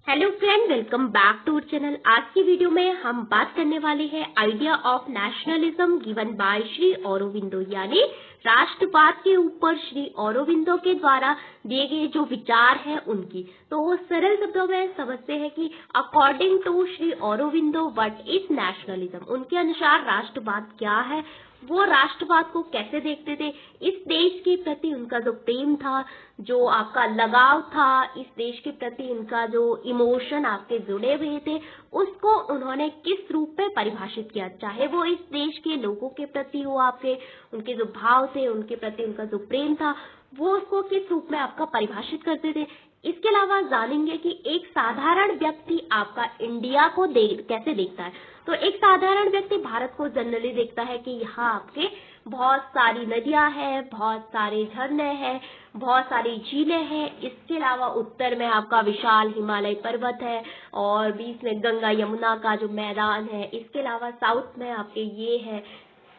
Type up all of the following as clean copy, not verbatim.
Hello friend, welcome back to channel. आज की video में हम बात करने वाले हैं idea of nationalism given by Shri Aurobindo, यानी राष्ट्रवाद के ऊपर श्री औरोबिंदो के द्वारा दिए गए जो विचार हैं उनकी। तो सरल शब्दों में समझते हैं कि according to Shri Aurobindo what is nationalism. उनके अनुसार राष्ट्रवाद क्या है, वो राष्ट्रवाद को कैसे देखते थे, इस देश के प्रति उनका जो प्रेम था, जो आपका लगाव था, इस देश के प्रति उनका जो इमोशन आपके जुड़े हुए थे, उसको उन्होंने किस रूप में परिभाषित किया। चाहे वो इस देश के लोगों के प्रति हो, आपके उनके जो भाव थे, उनके प्रति उनका जो प्रेम था, वो उसको किस रूप में आपका परिभाषित करते थे। इसके अलावा जानेंगे कि एक साधारण व्यक्ति आपका इंडिया को कैसे देखता है। तो एक साधारण व्यक्ति भारत को जनरली देखता है कि यहाँ आपके बहुत सारी नदियां हैं, बहुत सारे झरने हैं, बहुत सारी झीलें हैं। इसके अलावा उत्तर में आपका विशाल हिमालय पर्वत है और बीच में गंगा यमुना का जो मैदान है। इसके अलावा साउथ में आपके ये है,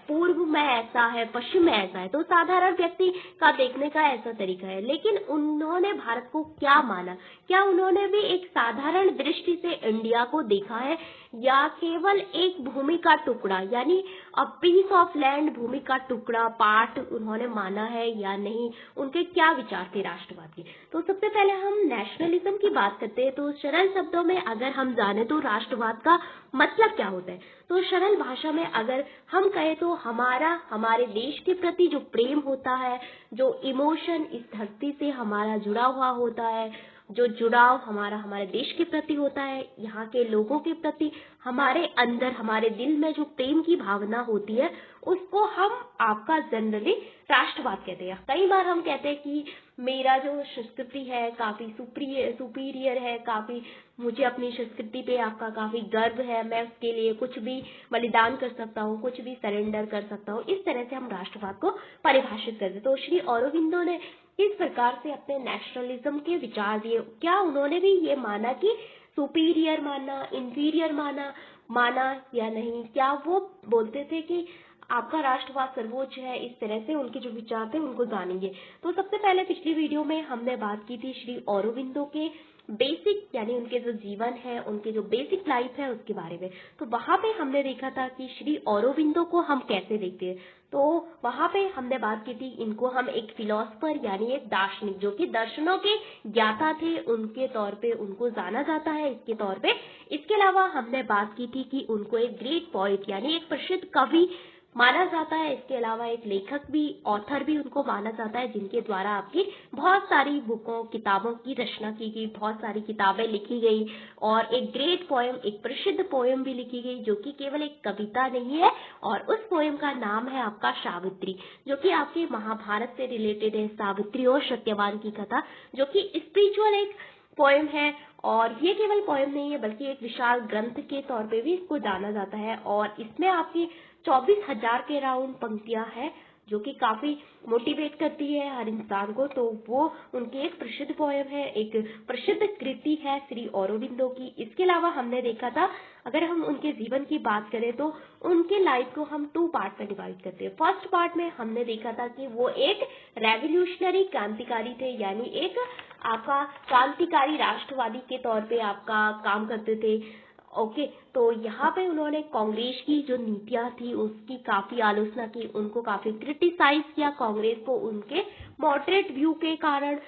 पूर्व में ऐसा है, पश्चिम में ऐसा है। तो साधारण व्यक्ति का देखने का ऐसा तरीका है। लेकिन उन्होंने भारत को क्या माना, क्या उन्होंने भी एक साधारण दृष्टि से इंडिया को देखा है, या केवल एक भूमि का टुकड़ा यानी अ पीस ऑफ लैंड, भूमि का टुकड़ा, पार्ट उन्होंने माना है या नहीं। उनके क्या विचार थे राष्ट्रवाद के। तो सबसे पहले हम नेशनलिज्म की बात करते हैं। तो सरल शब्दों में अगर हम जाने तो राष्ट्रवाद का मतलब क्या होता है। तो सरल भाषा में अगर हम कहें तो हमारे देश के प्रति जो प्रेम होता है, जो इमोशन इस धरती से हमारा जुड़ा हुआ होता है, जो जुड़ाव हमारे देश के प्रति होता है, यहाँ के लोगों के प्रति हमारे अंदर, हमारे दिल में जो प्रेम की भावना होती है, उसको हम आपका जनरली राष्ट्रवाद कहते हैं। कई बार हम कहते हैं कि मेरा जो संस्कृति है काफी सुपीरियर है, काफी मुझे अपनी संस्कृति पे आपका काफी गर्व है, मैं उसके लिए कुछ भी बलिदान कर सकता हूँ, कुछ भी सरेंडर कर सकता हूँ। इस तरह से हम राष्ट्रवाद को परिभाषित करते हैं। तो श्री औरोबिंदो ने किस प्रकार से अपने नेशनलिज्म के विचार दिए। क्या उन्होंने भी ये माना कि सुपीरियर माना, इंफीरियर माना या नहीं। क्या वो बोलते थे कि आपका राष्ट्रवाद सर्वोच्च है। इस तरह से उनके जो विचार थे उनको जानेंगे। तो सबसे पहले पिछली वीडियो में हमने बात की थी श्री औरोबिंदो के बेसिक, यानी उनके जो जीवन है, उनके जो बेसिक लाइफ है उसके बारे में। तो वहां पे हमने देखा था कि श्री औरोबिंदो को हम कैसे देखते हैं। तो वहां पे हमने बात की थी, इनको हम एक फिलोसफर यानी एक दार्शनिक, जो कि दर्शनों के ज्ञाता थे, उनके तौर पे उनको जाना जाता है इसके तौर पे। इसके अलावा हमने बात की थी कि उनको एक ग्रेट पोइट यानी एक प्रसिद्ध कवि माना जाता है। इसके अलावा एक लेखक भी, ऑथर भी उनको माना जाता है, जिनके द्वारा आपकी बहुत सारी बुकों, किताबों की रचना की गई, बहुत सारी किताबें लिखी गई और एक ग्रेट पोएम, एक प्रसिद्ध पोएम भी लिखी गई, जो कि केवल एक कविता नहीं है। और उस पोएम का नाम है आपका सावित्री, जो कि आपके महाभारत से रिलेटेड है। सावित्री और सत्यवान की कथा, जो कि स्पिरिचुअल एक पोएम है। और ये केवल पोएम नहीं है, बल्कि एक विशाल ग्रंथ के तौर पे भी इसको जाना जाता है। और इसमें आपकी 24,000 के राउंड पंक्तियां हैं, जो कि काफी मोटिवेट करती है हर इंसान को। तो वो उनकी एक प्रसिद्ध पोएम है, एक प्रसिद्ध कृति है श्री औरोबिंदो की। इसके अलावा हमने देखा था, अगर हम उनके जीवन की बात करें तो उनके लाइफ को हम 2 पार्ट में डिवाइड करते हैं। फर्स्ट पार्ट में हमने देखा था कि वो एक रेवोल्यूशनरी क्रांतिकारी थे, यानी एक आपका क्रांतिकारी राष्ट्रवादी के तौर पे आपका काम करते थे। ओके, तो यहाँ पे उन्होंने कांग्रेस की जो नीतियां थी उसकी काफी आलोचना की, उनको काफी क्रिटिसाइज किया कांग्रेस को, उनके मॉडरेट व्यू के कारण,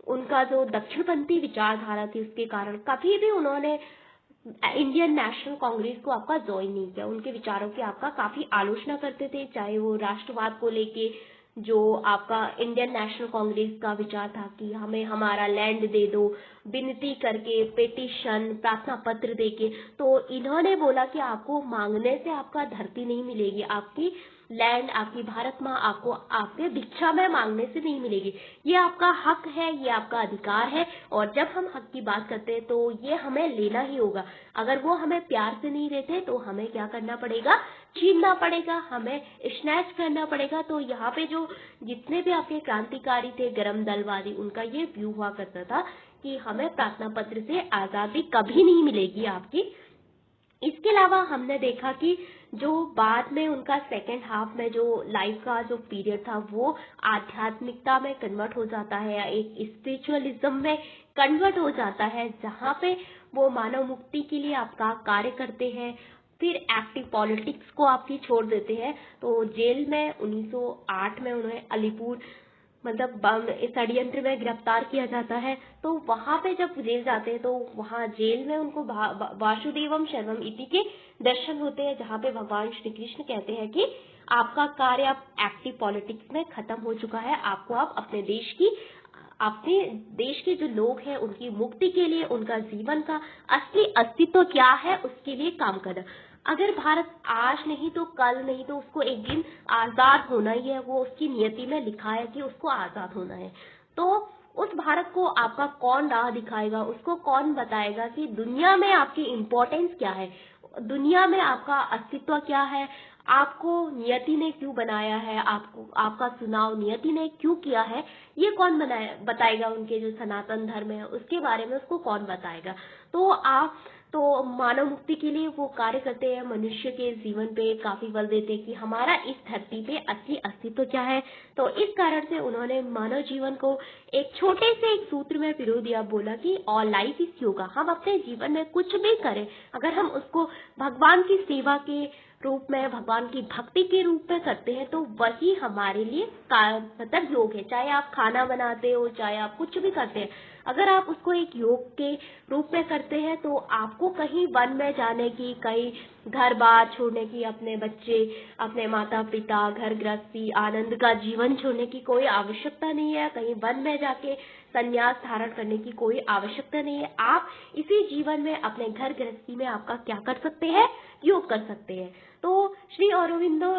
उनका जो दक्षिणपंथी विचारधारा थी उसके कारण। कभी भी उन्होंने इंडियन नेशनल कांग्रेस को आपका ज्वाइन नहीं किया। उनके विचारों की आपका काफी आलोचना करते थे, चाहे वो राष्ट्रवाद को लेके, जो आपका इंडियन नेशनल कांग्रेस का विचार था कि हमें हमारा लैंड दे दो, विनती करके, पिटीशन, प्रार्थना पत्र देके। तो इन्होंने बोला कि आपको मांगने से आपका धरती नहीं मिलेगी, आपकी लैंड, आपकी भारत माँ आपको आपके भिक्षा में मांगने से नहीं मिलेगी। ये आपका हक है, ये आपका अधिकार है। और जब हम हक की बात करते हैं तो ये हमें लेना ही होगा। अगर वो हमें प्यार से नहीं देते तो हमें क्या करना पड़ेगा, छीनना पड़ेगा, हमें स्नैच करना पड़ेगा। तो यहाँ पे जो जितने भी आपके क्रांतिकारी थे, गरम दलवादी, उनका ये व्यू हुआ करता था कि हमें प्रार्थना पत्र से आजादी कभी नहीं मिलेगी आपकी। इसके अलावा हमने देखा कि जो बाद में उनका सेकेंड हाफ में जो लाइफ का जो पीरियड था वो आध्यात्मिकता में कन्वर्ट हो जाता है या एक स्पिरिचुअलिज्म में कन्वर्ट हो जाता है, जहाँ पे वो मानव मुक्ति के लिए आपका कार्य करते हैं। फिर एक्टिव पॉलिटिक्स को आपकी छोड़ देते हैं। तो जेल में 1908 में उन्हें अलीपुर मतलब बम षड्यंत्र में गिरफ्तार किया जाता है। तो वहां पे जब जेल जाते हैं तो वहां जेल में उनको वासुदेवम शर्वम इति के दर्शन होते हैं, जहाँ पे भगवान श्री कृष्ण कहते हैं कि आपका कार्य अब एक्टिव पॉलिटिक्स में खत्म हो चुका है, आपको अब अपने देश के जो लोग हैं उनकी मुक्ति के लिए, उनका जीवन का असली अस्तित्व क्या है उसके लिए काम करना। अगर भारत आज नहीं तो कल नहीं तो उसको एक दिन आजाद होना ही है, वो उसकी नियति में लिखा है कि उसको आजाद होना है। तो उस भारत को आपका कौन राह दिखाएगा, उसको कौन बताएगा कि दुनिया में आपकी इम्पोर्टेंस क्या है, दुनिया में आपका अस्तित्व क्या है, आपको नियति ने क्यों बनाया है, आपको आपका चुनाव नियति ने क्यों किया है, ये कौन बताएगा। उनके जो सनातन धर्म है उसके बारे में उसको कौन बताएगा। तो मानव मुक्ति के लिए वो कार्य करते हैं, मनुष्य के जीवन पे काफी बल देते हैं कि हमारा इस धरती पे असली अस्तित्व क्या है। तो इस कारण से उन्होंने मानव जीवन को एक छोटे से एक सूत्र में पिरो दिया, बोला कि ऑल लाइफ इज योगा। हम अपने जीवन में कुछ भी करें, अगर हम उसको भगवान की सेवा के रूप में, भगवान की भक्ति के रूप में करते हैं तो वही हमारे लिए मतलब योग है। चाहे आप खाना बनाते हो, चाहे आप कुछ भी करते हैं, अगर आप उसको एक योग के रूप में करते हैं तो आपको कहीं वन में जाने की, कहीं घर बार छोड़ने की, अपने बच्चे, अपने माता पिता, घर गृहस्थी, आनंद का जीवन छोड़ने की कोई आवश्यकता नहीं है। कहीं वन में जाके संन्यास धारण करने की कोई आवश्यकता नहीं है। आप इसी जीवन में अपने घर गृहस्थी में आपका क्या कर सकते हैं, योग कर सकते हैं। तो श्री अरविंदो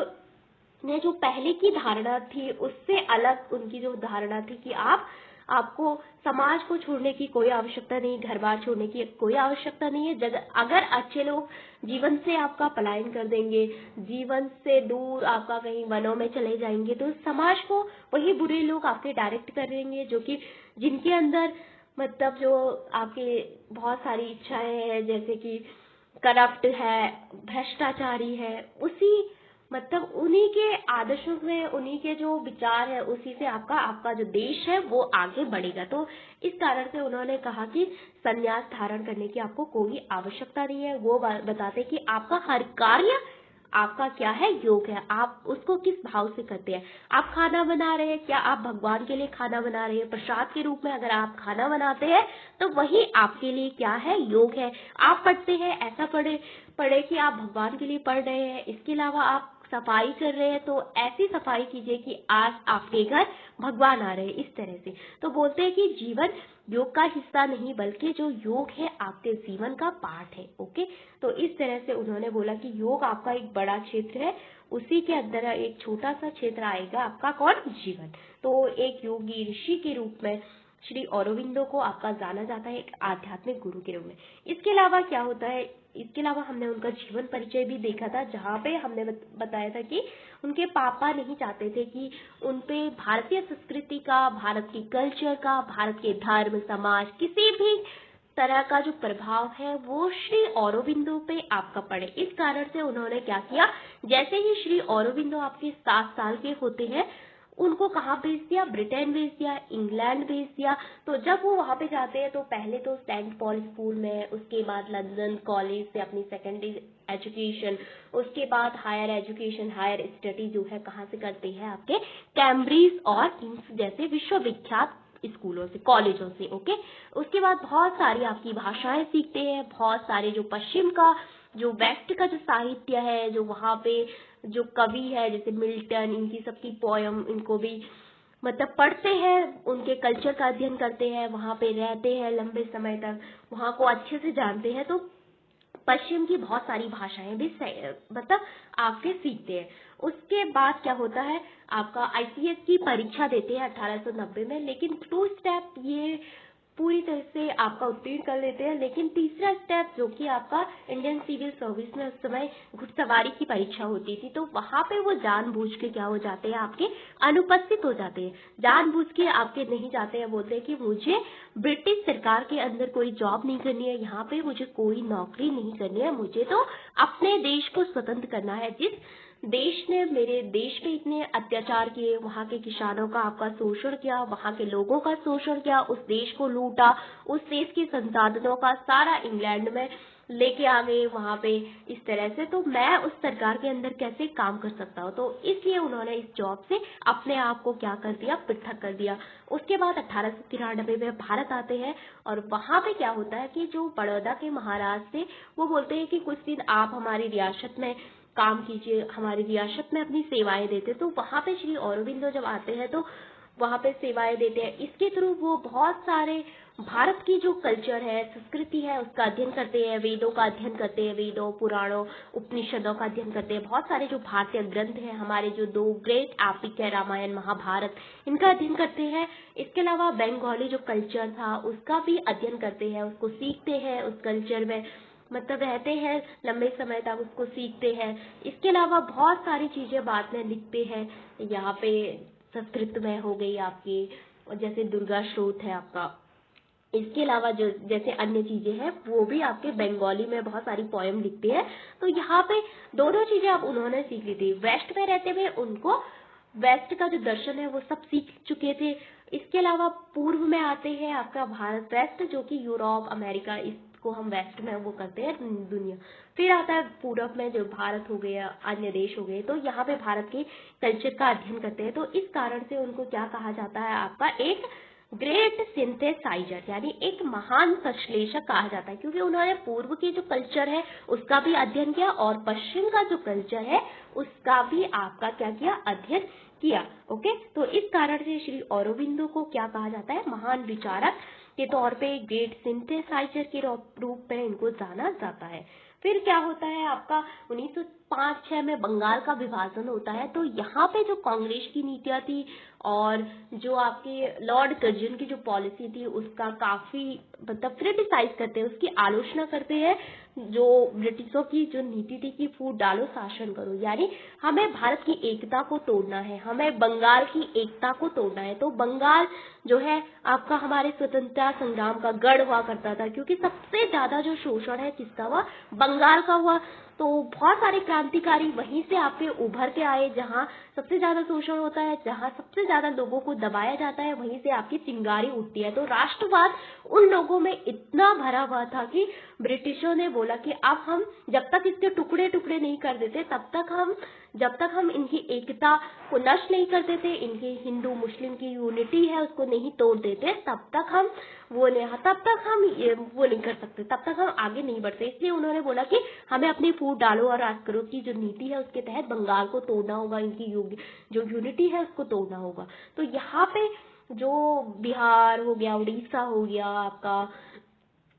ने जो पहले की धारणा थी उससे अलग उनकी जो धारणा थी कि आपको समाज को छोड़ने की कोई आवश्यकता नहीं, घर बार छोड़ने की कोई आवश्यकता नहीं है। अगर अच्छे लोग जीवन से आपका पलायन कर देंगे, जीवन से दूर आपका कहीं वनों में चले जाएंगे, तो समाज को वही बुरे लोग आपके डायरेक्ट कर देंगे, जो कि जिनके अंदर मतलब जो आपके बहुत सारी इच्छाएं हैं, जैसे कि करप्ट है, भ्रष्टाचारी है, उन्हीं के आदर्शों में, उन्हीं के जो विचार है, उसी से आपका जो देश है वो आगे बढ़ेगा। तो इस कारण से उन्होंने कहा कि संन्यास धारण करने की आपको कोई आवश्यकता नहीं है। वो बताते कि आपका हर कार्य आपका क्या है, योग है। आप उसको किस भाव से करते हैं। आप खाना बना रहे हैं, क्या आप भगवान के लिए खाना बना रहे हैं प्रसाद के रूप में? अगर आप खाना बनाते हैं तो वही आपके लिए क्या है, योग है। आप पढ़ते हैं, ऐसा पढ़े कि आप भगवान के लिए पढ़ रहे हैं। इसके अलावा आप सफाई कर रहे हैं तो ऐसी सफाई कीजिए कि आज आपके घर भगवान आ रहे हैं, इस तरह से। तो बोलते हैं कि जीवन योग का हिस्सा नहीं बल्कि जो योग है आपके जीवन का पार्ट है। ओके, तो इस तरह से उन्होंने बोला कि योग आपका एक बड़ा क्षेत्र है, उसी के अंदर एक छोटा सा क्षेत्र आएगा आपका कौन, जीवन। तो एक योगी ऋषि के रूप में श्री अरविंदो को आपका जाना जाता है, एक आध्यात्मिक गुरु के रूप में। इसके अलावा क्या होता है, इसके अलावा हमने उनका जीवन परिचय भी देखा था, जहाँ पे हमने बताया था कि उनके पापा नहीं चाहते थे कि उनपे भारतीय संस्कृति का, भारत की कल्चर का, भारत के धर्म समाज किसी भी तरह का जो प्रभाव है वो श्री अरविंदो पे आपका पड़े। इस कारण से उन्होंने क्या किया, जैसे ही श्री अरविंदो आपके 7 साल के होते हैं, उनको कहाँ भेज दिया, ब्रिटेन भेज दिया, इंग्लैंड भेज दिया। तो जब वो वहां पे जाते हैं तो पहले तो सेंट पॉल स्कूल में, उसके बाद लंदन कॉलेज से अपनी सेकेंडरी एजुकेशन, उसके बाद हायर एजुकेशन, हायर स्टडी जो है कहाँ से करते हैं, आपके कैम्ब्रिज और किंग्स जैसे विश्वविख्यात स्कूलों से, कॉलेजों से। ओके, उसके बाद बहुत सारी आपकी भाषाएं सीखते हैं, बहुत सारे जो पश्चिम का, जो वेस्ट का जो साहित्य है, जो वहाँ पे जो कवि है जैसे मिल्टन, इनकी सबकी पोयम, इनको भी मतलब पढ़ते हैं, उनके कल्चर का अध्ययन करते हैं, वहाँ पे रहते हैं लंबे समय तक, वहाँ को अच्छे से जानते हैं। तो पश्चिम की बहुत सारी भाषाएं भी मतलब आपके सीखते हैं। उसके बाद क्या होता है, आपका आईसीएस की परीक्षा देते हैं 1890 में, लेकिन 2 स्टेप ये पूरी तरह से आपका उत्तीर्ण कर लेते हैं। लेकिन तीसरा स्टेप जो कि आपका इंडियन सिविल सर्विस में उस समय घुड़सवारी की परीक्षा होती थी, तो वहां पे वो जानबूझ के क्या हो जाते हैं, आपके अनुपस्थित हो जाते हैं, जानबूझ के आपके नहीं जाते हैं। बोलते हैं कि मुझे ब्रिटिश सरकार के अंदर कोई जॉब नहीं करनी है, यहाँ पे मुझे कोई नौकरी नहीं करनी है, मुझे तो अपने देश को स्वतंत्र करना है। जिस देश ने मेरे देश पे इतने अत्याचार किए, वहाँ के किसानों का आपका शोषण किया, वहाँ के लोगों का शोषण किया, उस देश को लूटा, उस देश के संसाधनों का सारा इंग्लैंड में लेके आ गए वहाँ पे इस तरह से, तो मैं उस सरकार के अंदर कैसे काम कर सकता हूँ। तो इसलिए उन्होंने इस जॉब से अपने आप को क्या कर दिया, पृथक कर दिया। उसके बाद 1893 में भारत आते हैं और वहाँ पे क्या होता है कि जो बड़ौदा के महाराज थे वो बोलते हैं कि कुछ दिन आप हमारी रियासत में काम कीजिए, हमारी रियासत में अपनी सेवाएं देते। तो वहाँ पे श्री औरोबिंदो जब आते हैं तो वहाँ पे सेवाएं देते हैं। इसके थ्रू वो बहुत सारे भारत की जो कल्चर है, संस्कृति है, उसका अध्ययन करते हैं, वेदों का अध्ययन करते हैं, वेदों, पुराणों, उपनिषदों का अध्ययन करते हैं। बहुत सारे जो भारतीय ग्रंथ हैं, हमारे जो 2 ग्रेट एपिक है, रामायण, महाभारत, इनका अध्ययन करते हैं। इसके अलावा बंगाली जो कल्चर था उसका भी अध्ययन करते हैं, उसको सीखते हैं, उस कल्चर में मतलब रहते हैं, लंबे समय तक उसको सीखते हैं। इसके अलावा बहुत सारी चीजें बाद में लिखते हैं। यहाँ पे संस्कृत में हो गई आपकी, जैसे दुर्गा स्रोत है आपका। इसके अलावा जो जैसे अन्य चीजें हैं वो भी आपके बंगाली में बहुत सारी पोएम लिखते हैं। तो यहाँ पे दोनों चीजें आप उन्होंने सीख ली थी। वेस्ट में रहते हुए उनको वेस्ट का जो दर्शन है वो सब सीख चुके थे। इसके अलावा पूर्व में आते हैं आपका भारत, वेस्ट जो कि यूरोप, अमेरिका, इसको हम वेस्ट में वो करते हैं दुनिया। फिर आता है पूरब में जो भारत हो गया, अन्य देश हो गए, तो यहाँ पे भारत के कल्चर का अध्ययन करते हैं। तो इस कारण से उनको क्या कहा जाता है, आपका एक ग्रेट सिंथेसाइजर, यानी एक महान संश्लेषक कहा जाता है, क्योंकि उन्होंने पूर्व के जो कल्चर है उसका भी अध्ययन किया और पश्चिम का जो कल्चर है उसका भी आपका क्या किया, अध्ययन किया। ओके, तो इस कारण से श्री औरोबिंदो को क्या कहा जाता है, महान विचारक के तौर पे, ग्रेट सिंथेसाइजर के रूप में इनको जाना जाता है। फिर क्या होता है आपका 1905-6 में बंगाल का विभाजन होता है। तो यहाँ पे जो कांग्रेस की नीतियां थी और जो आपके लॉर्ड कर्जन की जो पॉलिसी थी उसका काफी मतलब क्रिटिसाइज करते हैं, उसकी आलोचना करते हैं। जो ब्रिटिशों की जो नीति थी कि फूट डालो शासन करो, यानी हमें भारत की एकता को तोड़ना है, हमें बंगाल की एकता को तोड़ना है। तो बंगाल जो है आपका हमारे स्वतंत्रता संग्राम का गढ़ हुआ करता था, क्योंकि सबसे ज्यादा जो शोषण है किसका हुआ, बंगाल का हुआ। तो बहुत सारे क्रांतिकारी वहीं से आपके उभर के आए, जहाँ सबसे ज्यादा शोषण होता है, जहाँ सबसे ज्यादा लोगों को दबाया जाता है, वहीं से आपकी चिंगारी उठती है। तो राष्ट्रवाद उन लोगों में इतना भरा हुआ था कि ब्रिटिशों ने बोला कि अब हम जब तक इसके टुकड़े टुकड़े नहीं कर देते, जब तक हम इनकी एकता को नष्ट नहीं कर देते, इनकी हिंदू मुस्लिम की यूनिटी है उसको नहीं तोड़ देते, तब तक हम वो नहीं कर सकते, तब तक हम आगे नहीं बढ़ते। इसलिए उन्होंने बोला कि हमें अपनी फूट डालो और राज करो की जो नीति है उसके तहत बंगाल को तोड़ना होगा, इनकी जो यूनिटी है उसको तोड़ना होगा। तो यहाँ पे जो बिहार हो गया, उड़ीसा हो गया, आपका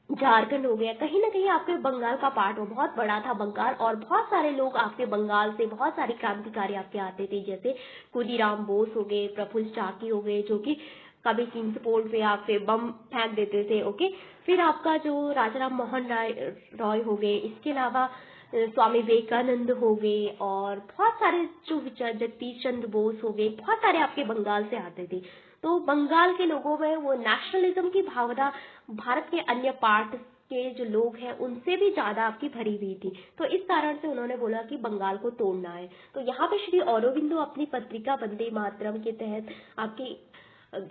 झारखंड हो गया, कहीं ना कहीं आपके बंगाल का पार्ट हो, बहुत बड़ा था बंगाल, और बहुत सारे लोग आपके बंगाल से, बहुत सारे क्रांतिकारी आपके आते थे, जैसे खुदीराम बोस हो गए, प्रफुल्ल चाकी हो गए, जो कि कभी किंग्स पोर्ट पे आप पे बम फेंक देते थे। ओके, फिर आपका जो राजाराम मोहन रॉय हो गए, इसके अलावा स्वामी विवेकानंद हो गए, और बहुत सारे जो विचार, जगदीश चंद्र बोस हो गए, बहुत सारे आपके बंगाल से आते थे। तो बंगाल के लोगों में वो नेशनलिज्म की भावना भारत के अन्य पार्ट के जो लोग हैं उनसे भी ज्यादा आपकी भरी हुई थी। तो इस कारण से उन्होंने बोला कि बंगाल को तोड़ना है। तो यहाँ पे श्री औरोबिंदो अपनी पत्रिका वंदे मातरम के तहत आपकी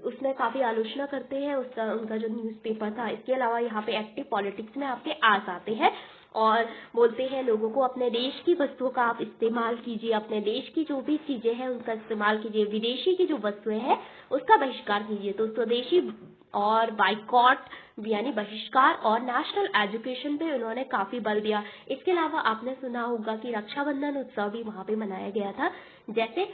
उसमें काफी आलोचना करते हैं, उसका उनका जो न्यूज़पेपर था। इसके अलावा यहाँ पे एक्टिव पॉलिटिक्स में आपके आस आते हैं और बोलते हैं लोगों को अपने देश की वस्तुओं का आप इस्तेमाल कीजिए, अपने देश की जो भी चीजें हैं उनका इस्तेमाल कीजिए, विदेशी की जो वस्तुएं हैं उसका बहिष्कार कीजिए। तो स्वदेशी और बाइकॉट यानी बहिष्कार और नेशनल एजुकेशन पे उन्होंने काफी बल दिया। इसके अलावा आपने सुना होगा कि रक्षाबंधन उत्सव भी वहां पे मनाया गया था। जैसे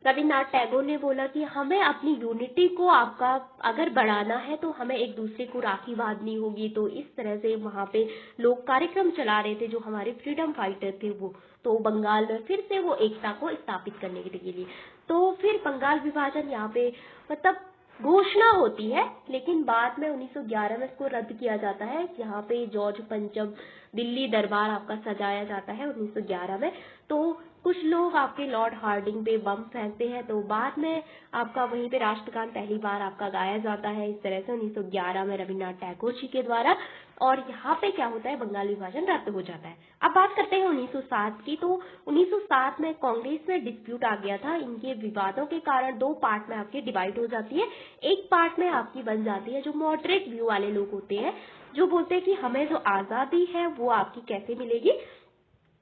रविन्द्रनाथ टैगोर ने बोला कि हमें अपनी यूनिटी को आपका अगर बढ़ाना है तो हमें एक दूसरे को राखी बांधनी होगी। तो इस तरह से वहां पे लोग कार्यक्रम चला रहे थे जो हमारे फ्रीडम फाइटर थे वो, तो बंगाल में फिर से वो एकता को स्थापित करने के लिए। तो फिर बंगाल विभाजन यहाँ पे मतलब घोषणा होती है, लेकिन बाद में 1911 में इसको रद्द किया जाता है। यहाँ पे जॉर्ज पंचम दिल्ली दरबार आपका सजाया जाता है 1911 में। तो कुछ लोग आपके लॉर्ड हार्डिंग पे बम फेंकते हैं, तो बाद में आपका वहीं पे राष्ट्रगान पहली बार आपका गाया जाता है इस तरह से 1911 में रविन्द्रनाथ टैगोर जी के द्वारा। और यहाँ पे क्या होता है, बंगाली विभाजन रद्द हो जाता है। अब बात करते हैं 1907 की। तो 1907 में कांग्रेस में डिस्प्यूट आ गया था। इनके विवादों के कारण दो पार्ट में आपकी डिवाइड हो जाती है। एक पार्ट में आपकी बन जाती है जो मॉडरेट व्यू वाले लोग होते हैं, जो बोलते हैं कि हमें जो आजादी है वो आपकी कैसे मिलेगी,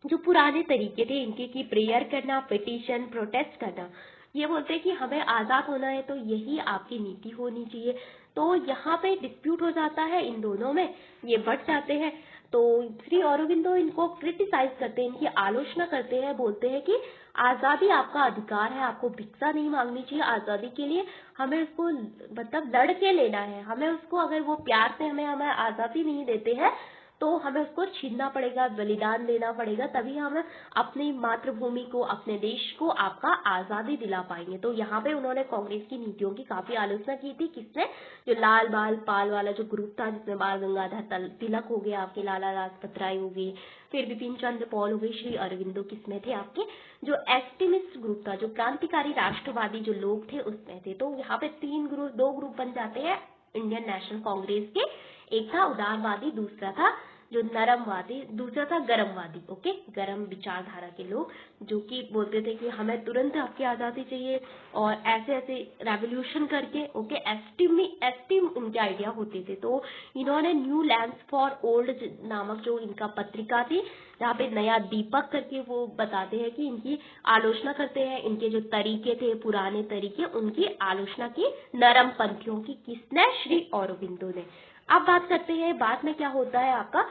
जो पुराने तरीके थे इनके की प्रेयर करना, पिटीशन, प्रोटेस्ट करना, ये बोलते हैं कि हमें आजाद होना है तो यही आपकी नीति होनी चाहिए। तो यहाँ पे डिस्प्यूट हो जाता है इन दोनों में, ये बढ़ जाते हैं। तो श्री अरबिंदो इनको क्रिटिसाइज करते हैं, इनकी आलोचना करते हैं, बोलते हैं कि आजादी आपका अधिकार है, आपको भिक्षा नहीं मांगनी चाहिए। आजादी के लिए हमें उसको मतलब लड़ के लेना है, हमें उसको अगर वो प्यार से हमें आजादी नहीं देते हैं तो हमें उसको छीनना पड़ेगा, बलिदान देना पड़ेगा, तभी हम अपनी मातृभूमि को, अपने देश को आपका आजादी दिला पाएंगे। तो यहाँ पे उन्होंने कांग्रेस की नीतियों की काफी आलोचना की थी। किसने? जो लाल बाल पाल वाला जो ग्रुप था, जिसमें बाल गंगाधर तिलक हो गए, आपके लाला लाजपत राय हो गए, फिर बिपिन चंद्र पॉल हो गए, श्री अरविंदो किसमें थे, आपके जो एक्सट्रीमिस्ट ग्रुप था, जो क्रांतिकारी राष्ट्रवादी जो लोग थे उसमें थे। तो यहाँ पे दो ग्रुप बन जाते हैं इंडियन नेशनल कांग्रेस के। एक था उदारवादी, दूसरा था जो नरमवादी, दूसरा था गरमवादी। ओके, गरम विचारधारा के लोग जो कि बोलते थे कि हमें तुरंत आपकी आजादी चाहिए और ऐसे ऐसे रेवोल्यूशन करके, ओके, एस्टीम उनके आइडिया होते थे। तो इन्होंने न्यू लैंड्स फॉर ओल्ड नामक जो इनका पत्रिका थी, जहाँ पे नया दीपक करके वो बताते हैं कि इनकी आलोचना करते हैं, इनके जो तरीके थे पुराने तरीके, उनकी आलोचना की नरम पंथियों की। किसने? श्री अरबिंदो ने। अब बात करते हैं बाद में क्या होता है आपका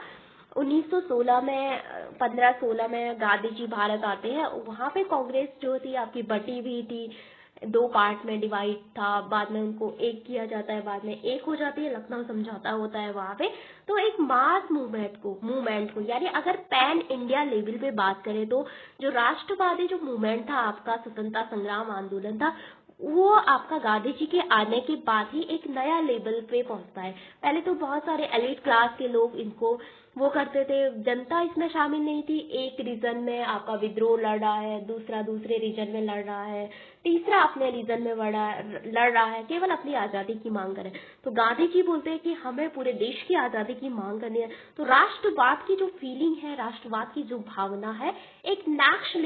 1916 में, 1516 में गांधी जी भारत आते हैं। वहां पे कांग्रेस जो थी आपकी बटी हुई थी, दो पार्ट में डिवाइड था, बाद में उनको एक किया जाता है, बाद में एक हो जाती है, लखनऊ समझौता होता है वहां पे। तो एक मास मूवमेंट को यानी अगर पैन इंडिया लेवल पे बात करें तो जो राष्ट्रवादी जो मूवमेंट था आपका, स्वतंत्रता संग्राम आंदोलन था, वो आपका गांधी जी के आने के बाद ही एक नया लेवल पे पहुंचता है। पहले तो बहुत सारे एलिट क्लास के लोग इनको वो करते थे, जनता इसमें शामिल नहीं थी। एक रीजन में आपका विद्रोह लड़ रहा है, दूसरा दूसरे रीजन में लड़ रहा है, तीसरा अपने रीजन में लड़ रहा है, केवल अपनी आजादी की मांग करे। तो गांधी जी बोलते हैं कि हमें पूरे देश की आजादी की मांग करनी है। तो राष्ट्रवाद की जो फीलिंग है, राष्ट्रवाद की जो भावना है, एक नेक्स्ट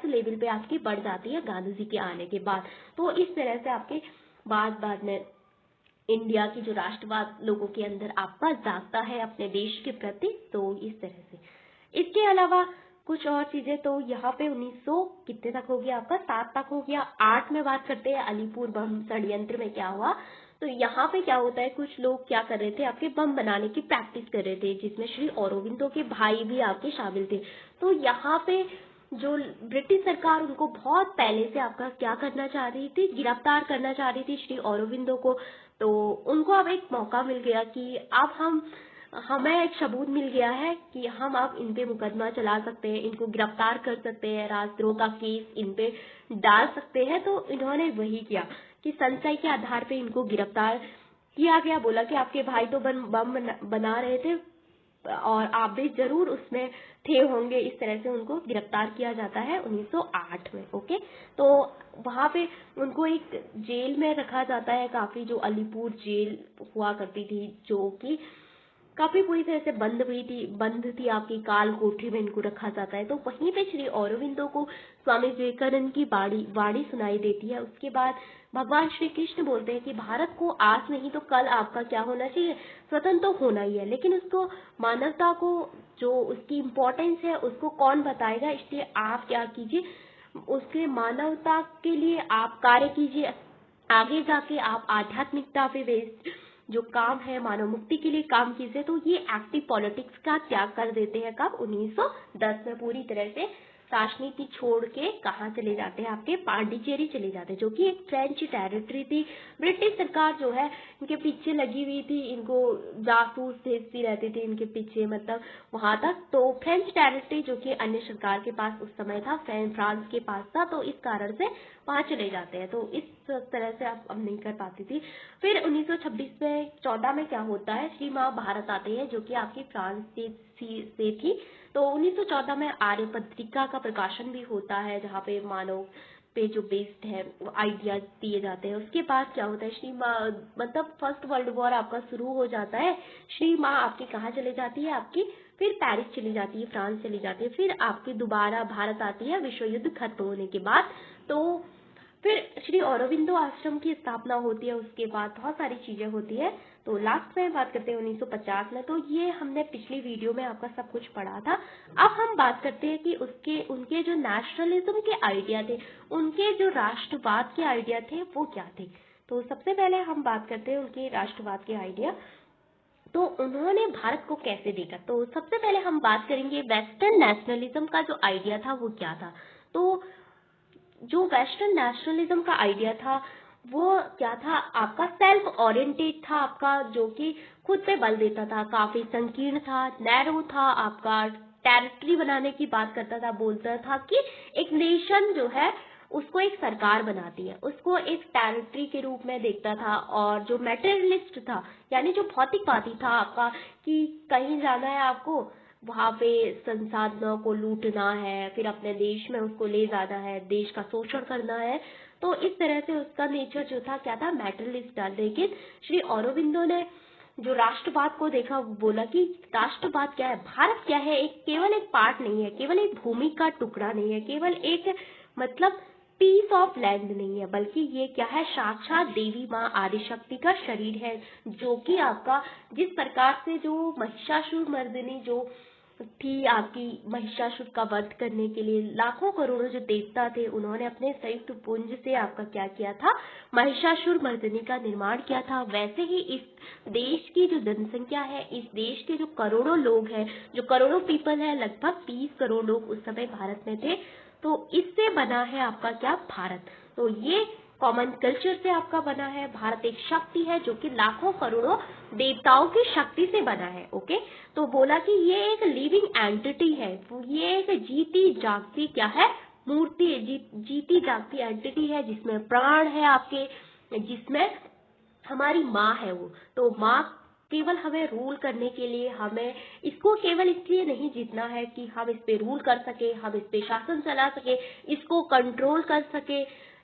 लेवल पे आपकी बढ़ जाती है गांधी जी के आने के बाद। तो इस तरह से आपके बाद में इंडिया की जो राष्ट्रवाद लोगों के अंदर आपका जागता है अपने देश के प्रति। तो इस तरह से इसके अलावा कुछ और चीजें, तो यहाँ पे 1900 कितने तक हो गया आपका, 7 तक हो गया। 8 में बात करते हैं अलीपुर बम षड्यंत्र में क्या हुआ। तो यहाँ पे क्या होता है, कुछ लोग क्या कर रहे थे, आपके बम बनाने की प्रैक्टिस कर रहे थे, जिसमें श्री अरबिंदो के भाई भी आपके शामिल थे। तो यहाँ पे जो ब्रिटिश सरकार उनको बहुत पहले से आपका क्या करना चाह रही थी, गिरफ्तार करना चाह रही थी श्री अरबिंदो को। तो उनको अब एक मौका मिल गया कि अब हमें एक सबूत मिल गया है कि हम अब इन पे मुकदमा चला सकते हैं, इनको गिरफ्तार कर सकते हैं, राजद्रोह का केस इन पे डाल सकते हैं। तो इन्होंने वही किया कि संशय के आधार पे इनको गिरफ्तार किया गया। बोला कि आपके भाई तो बम बना रहे थे और आप भी जरूर उसमें थे होंगे। इस तरह से उनको गिरफ्तार किया जाता है 1908 में। ओके, तो वहां पे उनको एक जेल में रखा जाता है, काफी जो अलीपुर जेल हुआ करती थी, जो कि काफी पूरी तरह से बंद थी आपकी काल कोठरी में इनको रखा जाता है। तो वहीं पे श्री अरबिंदो को स्वामी विवेकानंद की वाणी सुनाई देती है। उसके बाद भगवान श्री कृष्ण बोलते हैं कि भारत को आज नहीं तो कल आपका क्या होना चाहिए, स्वतंत्र तो होना ही है, लेकिन उसको मानवता को जो उसकी इम्पोर्टेंस है उसको कौन बताएगा, इसलिए आप क्या कीजिए, उसके मानवता के लिए आप कार्य कीजिए, आगे जाके आप आध्यात्मिकता पे बेस्ड जो काम है, मानव मुक्ति के लिए काम कीजिए। तो ये एक्टिव पॉलिटिक्स का त्याग कर देते हैं कब, 1910 में पूरी तरह से राजनीति छोड़ के कहाँ चले जाते हैं, आपके पांडिचेरी चले जाते हैं, जो कि एक फ्रेंच टेरिटरी थी। ब्रिटिश सरकार जो है इनके पीछे लगी हुई थी, इनको जासूस भेजती रहती थी इनके पीछे, मतलब वहां तक। तो फ्रेंच टेरिटरी जो कि अन्य सरकार के पास उस समय था, फ्रांस के पास था, तो इस कारण से वहां चले जाते हैं। तो इस तरह से आप अब नहीं कर पाती थी। फिर 1926 में 14 में क्या होता है, श्री माँ भारत आते हैं, जो कि आपकी फ्रांस से थी। तो 1914 में आर्य पत्रिका का प्रकाशन भी होता है जहाँ पे मानव पे जो बेस्ड है आइडिया दिए जाते हैं। उसके बाद क्या होता है, श्री माँ मतलब फर्स्ट वर्ल्ड वॉर आपका शुरू हो जाता है। श्री माँ आपकी कहाँ चले जाती है, आपकी फिर पेरिस चली जाती है, फ्रांस चली जाती है, फिर आपकी दोबारा भारत आती है विश्व युद्ध खत्म होने के बाद। तो फिर श्री औरोबिंदो आश्रम की स्थापना होती है, उसके बाद बहुत सारी चीजें होती है। तो लास्ट में बात करते हैं 1950 में। तो ये हमने पिछली वीडियो में आपका सब कुछ पढ़ा था। अब हम बात करते हैं कि उनके जो नेशनलिज्म के आइडिया थे, उनके जो राष्ट्रवाद के आइडिया थे वो क्या थे। तो सबसे पहले हम बात करते हैं उनके राष्ट्रवाद के आइडिया। तो उन्होंने भारत को कैसे देखा, तो सबसे पहले हम बात करेंगे वेस्टर्न नेशनलिज्म का जो आइडिया था वो क्या था। तो जो वेस्टर्न नेशनलिज्म का आइडिया था वो क्या था, आपका सेल्फ ओरिएंटेड था, आपका जो कि खुद पे बल देता था, काफी संकीर्ण था, नैरो था, आपका टेरिटरी बनाने की बात करता था, बोलता था कि एक नेशन जो है उसको एक सरकार बनाती है, उसको एक टेरिटरी के रूप में देखता था। और जो मेटेरियलिस्ट था, यानी जो भौतिकवादी था आपका, कि कहीं जाना है आपको, वहां पे संसाधनों को लूटना है, फिर अपने देश में उसको ले जाना है, देश का शोषण करना है। तो इस तरह से उसका नेचर जो था क्या था, मेटरलिस्ट था। लेकिन श्री औरोबिंदो ने जो राष्ट्रवाद को देखा, बोला कि राष्ट्रवाद क्या है, भारत क्या है, एक केवल एक पार्ट नहीं है, केवल एक भूमि का टुकड़ा नहीं है, केवल एक मतलब पीस ऑफ लैंड नहीं है, बल्कि ये क्या है, साक्षात देवी माँ आदिशक्ति का शरीर है। जो कि आपका जिस प्रकार से जो महिषासुर मर्दिनी जो थी, आपकी महिषासुर का वध करने के लिए लाखों करोड़ों जो देवता थे, उन्होंने अपने संयुक्त पुंज से आपका क्या किया था, महिषासुर मर्दिनी का निर्माण किया था। वैसे ही इस देश की जो जनसंख्या है, इस देश के जो करोड़ों लोग हैं, जो करोड़ों पीपल है, लगभग 30 करोड़ लोग उस समय भारत में थे। तो इससे बना है आपका क्या, भारत। तो ये कॉमन कल्चर से आपका बना है। भारत एक शक्ति है जो कि लाखों करोड़ों देवताओं की शक्ति से बना है। ओके, तो बोला कि ये एक लिविंग एंटिटी है, ये एक जीती जागती क्या है, मूर्ति, जीती जागती एंटिटी है, जिसमें प्राण है आपके, जिसमें हमारी माँ है वो। तो माँ केवल हमें रूल करने के लिए, हमें इसको केवल इसलिए नहीं जीतना है कि हम इस पे रूल कर सके, हम इस पे शासन चला सके, इसको कंट्रोल कर सके,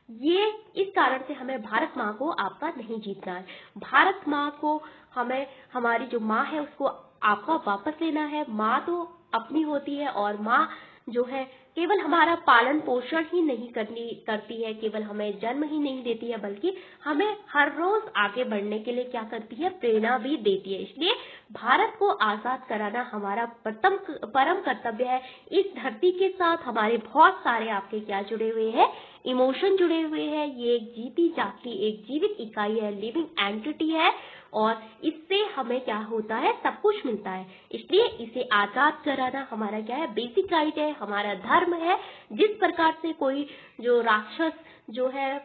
ये इस कारण से हमें भारत माँ को आपका नहीं जीतना है। भारत माँ को हमें, हमारी जो माँ है उसको आपका वापस लेना है। माँ तो अपनी होती है, और माँ जो है केवल हमारा पालन पोषण ही नहीं करती है, केवल हमें जन्म ही नहीं देती है, बल्कि हमें हर रोज आगे बढ़ने के लिए क्या करती है, प्रेरणा भी देती है। इसलिए भारत को आजाद कराना हमारा परम कर्तव्य है। इस धरती के साथ हमारे बहुत सारे आपके क्या जुड़े हुए हैं, इमोशन जुड़े हुए हैं। ये एक जीती जागती एक जीवित इकाई है, लिविंग एंटिटी है, और इससे हमें क्या होता है, सब कुछ मिलता है। इसलिए इसे आजाद कराना हमारा क्या है, बेसिक राइट है, हमारा धर्म है। जिस प्रकार से कोई जो राक्षस जो है,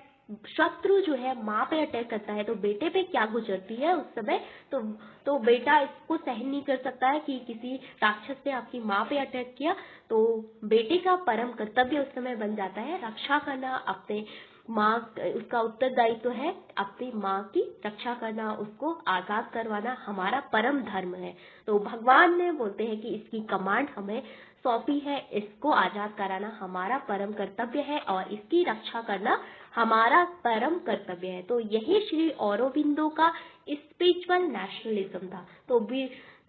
शत्रु जो है माँ पे अटैक करता है, तो बेटे पे क्या गुजरती है उस समय, तो बेटा इसको सहन नहीं कर सकता है कि किसी राक्षस ने आपकी माँ पे अटैक किया। तो बेटे का परम कर्तव्य उस समय बन जाता है रक्षा करना, अपने माँ, उसका उत्तरदायित्व है अपनी माँ की रक्षा करना, उसको आजाद करवाना हमारा परम धर्म है। तो भगवान ने बोलते हैं कि इसकी कमांड हमें सौंपी है, इसको आजाद कराना हमारा परम कर्तव्य है, और इसकी रक्षा करना हमारा परम कर्तव्य है। तो यही श्री औरोबिंदो का स्पिरिचुअल नेशनलिज्म था।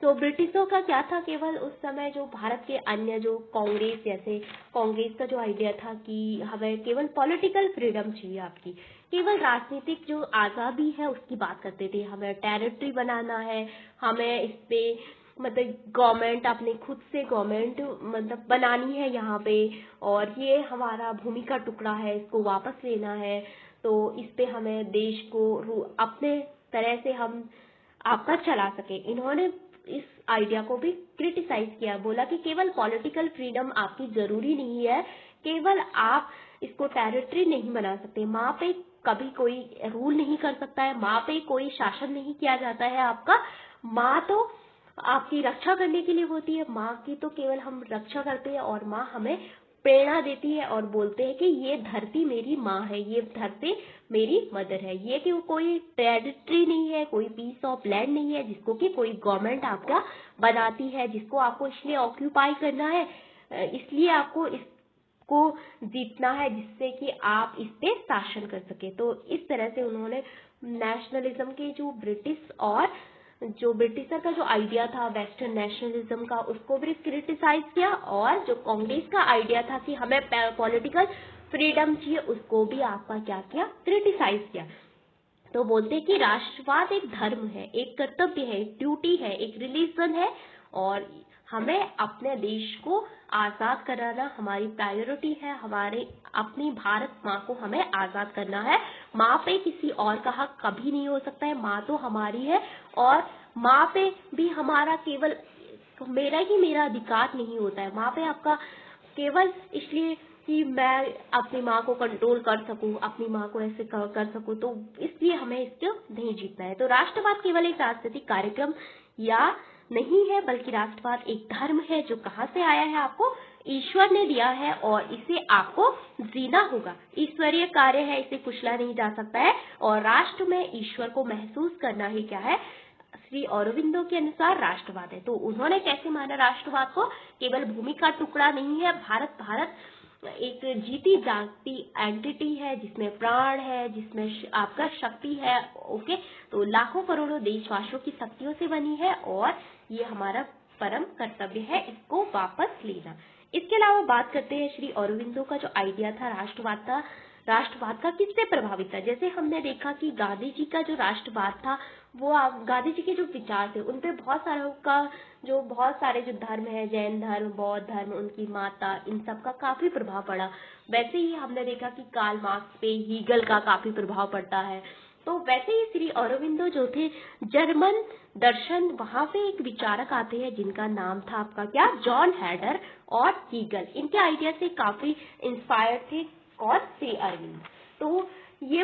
तो ब्रिटिशों का क्या था, केवल उस समय जो भारत के अन्य जो कांग्रेस, जैसे कांग्रेस का जो आइडिया था कि हमें केवल पॉलिटिकल फ्रीडम चाहिए, आपकी केवल राजनीतिक जो आजादी है उसकी बात करते थे। हमें टेरिटरी बनाना है, हमें इस पे मतलब गवर्नमेंट, अपने खुद से गवर्नमेंट मतलब बनानी है यहाँ पे, और ये हमारा भूमि का टुकड़ा है, इसको वापस लेना है। तो इस पे हमें देश को अपने तरह से हम आपका चला सके। इन्होंने इस आइडिया को भी क्रिटिसाइज किया, बोला कि केवल पॉलिटिकल फ्रीडम आपकी जरूरी नहीं है, केवल आप इसको टेरिटरी नहीं बना सकते, माँ पे कभी कोई रूल नहीं कर सकता है, माँ पे कोई शासन नहीं किया जाता है आपका। माँ तो आपकी रक्षा करने के लिए होती है, माँ की तो केवल हम रक्षा करते हैं, और माँ हमें प्रेरणा देती है और बोलते हैं कि ये धरती मेरी माँ है, ये धरती मेरी मदर है। ये कि कोई टेरिटरी नहीं है, कोई पीस ऑफ लैंड नहीं है जिसको कि कोई गवर्नमेंट आपका बनाती है, जिसको आपको इसलिए ऑक्यूपाई करना है, इसलिए आपको इस को जीतना है जिससे कि आप इस पे शासन कर सके। तो इस तरह से उन्होंने नेशनलिज्म के जो ब्रिटिशर का जो आइडिया था वेस्टर्न नेशनलिज्म का, उसको भी क्रिटिसाइज किया, और जो कांग्रेस का आइडिया था कि हमें पॉलिटिकल फ्रीडम चाहिए, उसको भी आपका क्या किया, क्रिटिसाइज किया। तो बोलते हैं कि राष्ट्रवाद एक धर्म है, एक कर्तव्य है, एक ड्यूटी है, एक रिलीजन है, और हमें अपने देश को आजाद कराना हमारी प्रायोरिटी है। हमारे अपनी भारत माँ को हमें आजाद करना है। माँ पे किसी और का हक कभी नहीं हो सकता है, माँ तो हमारी है, और माँ पे भी हमारा केवल मेरा अधिकार नहीं होता है। माँ पे आपका केवल इसलिए कि मैं अपनी माँ को कंट्रोल कर सकूं, अपनी माँ को ऐसे कर सकूं, तो इसलिए हमें इसको नहीं जीतना है। तो राष्ट्रवाद केवल एक राजनीतिक कार्यक्रम या नहीं है, बल्कि राष्ट्रवाद एक धर्म है जो कहाँ से आया है, आपको ईश्वर ने दिया है, और इसे आपको जीना होगा। ईश्वरीय कार्य है, इसे कुचला नहीं जा सकता है, और राष्ट्र में ईश्वर को महसूस करना ही क्या है, श्री अरबिंदो के अनुसार राष्ट्रवाद है। तो उन्होंने कैसे माना राष्ट्रवाद को, केवल भूमि का टुकड़ा नहीं है, भारत एक जीती जागती एंटिटी है, जिसमें प्राण है, जिसमें आपका शक्ति है। ओके, तो लाखों करोड़ों देशवासियों की शक्तियों से बनी है, और ये हमारा परम कर्तव्य है इसको वापस लेना। इसके अलावा बात करते हैं श्री अरबिंदो का जो आइडिया था राष्ट्रवाद का किससे प्रभावित था। जैसे हमने देखा कि गांधी जी का जो राष्ट्रवाद था, वो गांधी जी के जो विचार थे उन पे बहुत सारे जो धर्म है, जैन धर्म, बौद्ध धर्म, उनकी माता, इन सब का काफी प्रभाव पड़ा। वैसे ही हमने देखा कि कार्ल मार्क्स पे हीगल का काफी प्रभाव पड़ता है। तो वैसे ही श्री अरबिंदो जो थे, जर्मन दर्शन, वहां पे एक विचारक आते हैं जिनका नाम था आपका क्या, जॉन हैडर और हीगल। इनके आइडिया से काफी इंस्पायर्ड थे और श्री अरविंद। तो ये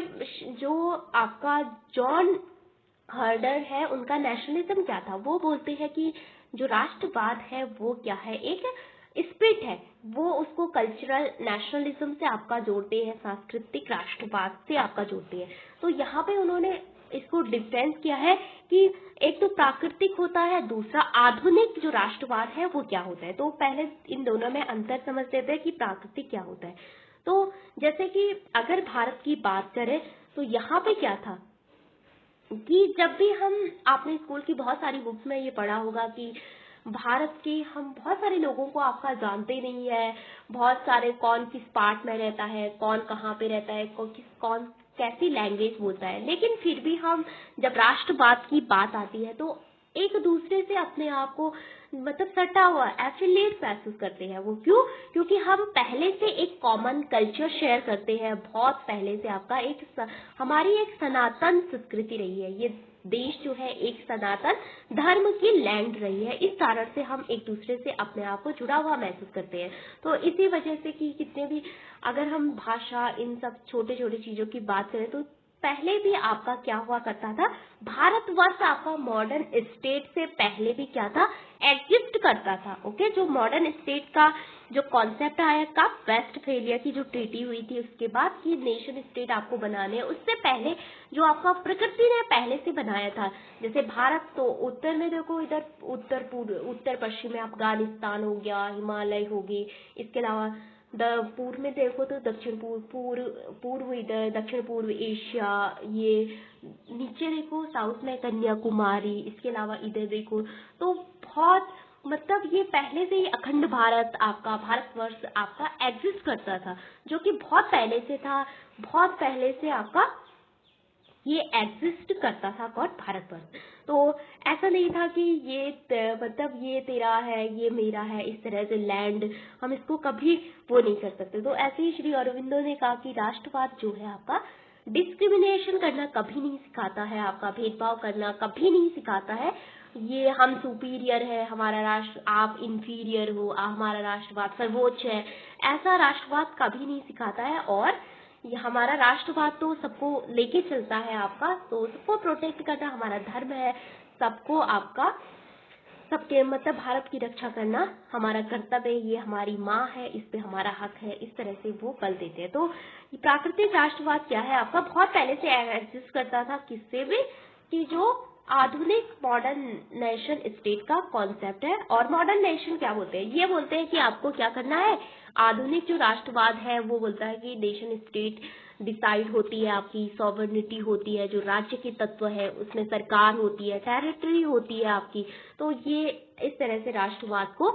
जो आपका जॉन हर्डर है, उनका नेशनलिज्म क्या था, वो बोलते हैं कि जो राष्ट्रवाद है वो क्या है, एक स्पिरिट है, वो उसको कल्चरल नेशनलिज्म से आपका जोड़ते हैं, सांस्कृतिक राष्ट्रवाद से आपका जोड़ते हैं। तो यहाँ पे उन्होंने इसको डिफरेंस किया है कि एक तो प्राकृतिक होता है, दूसरा आधुनिक जो राष्ट्रवाद है वो क्या होता है। तो पहले इन दोनों में अंतर समझ लेते हैं कि प्राकृतिक क्या होता है। तो जैसे कि अगर भारत की बात करें तो यहाँ पे क्या था कि जब भी आपने स्कूल की बहुत सारी बुक्स में ये पढ़ा होगा कि भारत के हम बहुत सारे लोगों को आपका जानते नहीं है, बहुत सारे कौन किस पार्ट में रहता है, कौन कहाँ पे रहता है, कौन कैसी लैंग्वेज बोलता है, लेकिन फिर भी हम जब राष्ट्रवाद की बात आती है तो एक दूसरे से अपने आप को मतलब सटा हुआ एफिलिएट महसूस करते हैं। वो क्यों? क्योंकि हम पहले से एक कॉमन कल्चर शेयर करते हैं, बहुत पहले से आपका हमारी एक सनातन संस्कृति रही है। ये देश जो है एक सनातन धर्म की लैंड रही है, इस कारण से हम एक दूसरे से अपने आप को जुड़ा हुआ महसूस करते हैं। तो इसी वजह से कि कितने भी अगर हम भाषा, इन सब छोटे छोटे चीजों की बात करें तो पहले भी आपका क्या हुआ करता था, भारतवर्ष आपका मॉडर्न स्टेट से पहले भी क्या था, एग्जिस्ट करता था। ओके, जो मॉडर्न स्टेट का जो कॉन्सेप्ट आया कब, वेस्टफेलिया की जो ट्रीटी हुई थी उसके बाद कि नेशन स्टेट आपको बनाने हैं, उससे पहले जो आपका प्रकृति ने पहले से बनाया था। जैसे भारत तो उत्तर में देखो, इधर उत्तर पश्चिम में अफगानिस्तान हो गया, हिमालय होगी, इसके अलावा पूर्व में देखो तो पूर्व इधर दक्षिण पूर्व एशिया, ये नीचे देखो साउथ में कन्याकुमारी, इसके अलावा इधर देखो तो बहुत मतलब ये पहले से ही अखंड भारत आपका भारतवर्ष आपका एग्जिस्ट करता था, जो कि बहुत पहले से था, बहुत पहले से आपका ये एग्जिस्ट करता था कौन, भारतवर्ष। तो ऐसा नहीं था कि ये मतलब ये तेरा है, ये मेरा है, इस तरह से लैंड हम इसको कभी वो नहीं कर सकते। तो ऐसे ही श्री अरविंदो ने कहा कि राष्ट्रवाद जो है आपका डिस्क्रिमिनेशन करना कभी नहीं सिखाता है, आपका भेदभाव करना कभी नहीं सिखाता है। ये हम सुपीरियर है, हमारा राष्ट्र, आप इंफीरियर हो, हमारा राष्ट्रवाद सर्वोच्च है, ऐसा राष्ट्रवाद कभी नहीं सिखाता है। और ये हमारा राष्ट्रवाद तो सबको लेके चलता है आपका, तो सबको प्रोटेक्ट करना हमारा धर्म है, सबको आपका सबके मतलब भारत की रक्षा करना हमारा कर्तव्य है, ये हमारी माँ है, इस पे हमारा हक है, इस तरह से वो बल देते हैं। तो प्राकृतिक राष्ट्रवाद क्या है आपका, बहुत पहले से एग्जिस्ट करता था, किससे भी कि जो आधुनिक मॉडर्न नेशन स्टेट का कॉन्सेप्ट है। और मॉडर्न नेशन क्या बोलते हैं? ये बोलते हैं कि आपको क्या करना है, आधुनिक जो राष्ट्रवाद है वो बोलता है कि नेशन स्टेट डिसाइड होती है, आपकी सॉवरेनिटी होती है, जो राज्य के तत्व है उसमें सरकार होती है, टेरिटरी होती है आपकी। तो ये इस तरह से राष्ट्रवाद को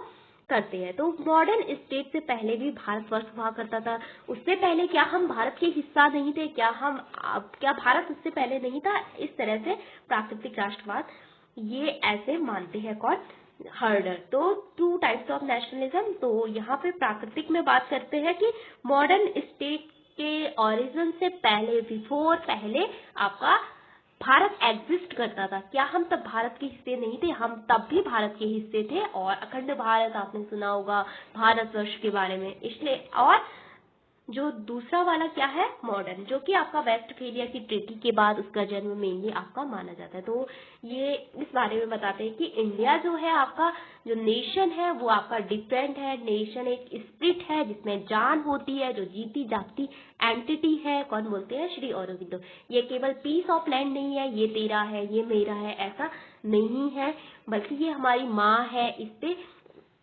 करते हैं। तो मॉडर्न स्टेट से पहले भी भारतवर्ष हुआ करता था। उससे पहले क्या हम भारत के हिस्सा नहीं थे? क्या भारत उससे पहले नहीं था? इस तरह से प्राकृतिक राष्ट्रवाद ये ऐसे मानते हैं कौन? हर्डर। तो टू टाइप्स ऑफ नेशनलिज्म। तो यहाँ पे प्राकृतिक में बात करते हैं कि मॉडर्न स्टेट के ओरिजिन से पहले, पहले आपका भारत एग्जिस्ट करता था। क्या हम तब भारत के हिस्से नहीं थे? हम तब भी भारत के हिस्से थे। और अखंड भारत आपने सुना होगा भारतवर्ष के बारे में। इसलिए और जो दूसरा वाला क्या है, मॉडर्न, जो कि आपका वेस्टफेलिया की ट्रीटी के बाद उसका जन्म मेनली आपका माना जाता है। तो ये इस बारे में बताते हैं कि इंडिया जो है आपका, जो नेशन है वो आपका डिफरेंट है। नेशन एक स्पिरिट है जिसमें जान होती है, जो जीती जागती एंटिटी है। कौन बोलते हैं? श्री अरबिंदो। ये केवल पीस ऑफ लैंड नहीं है, ये तेरा है, ये मेरा है, ऐसा नहीं है, बल्कि ये हमारी माँ है। इस पे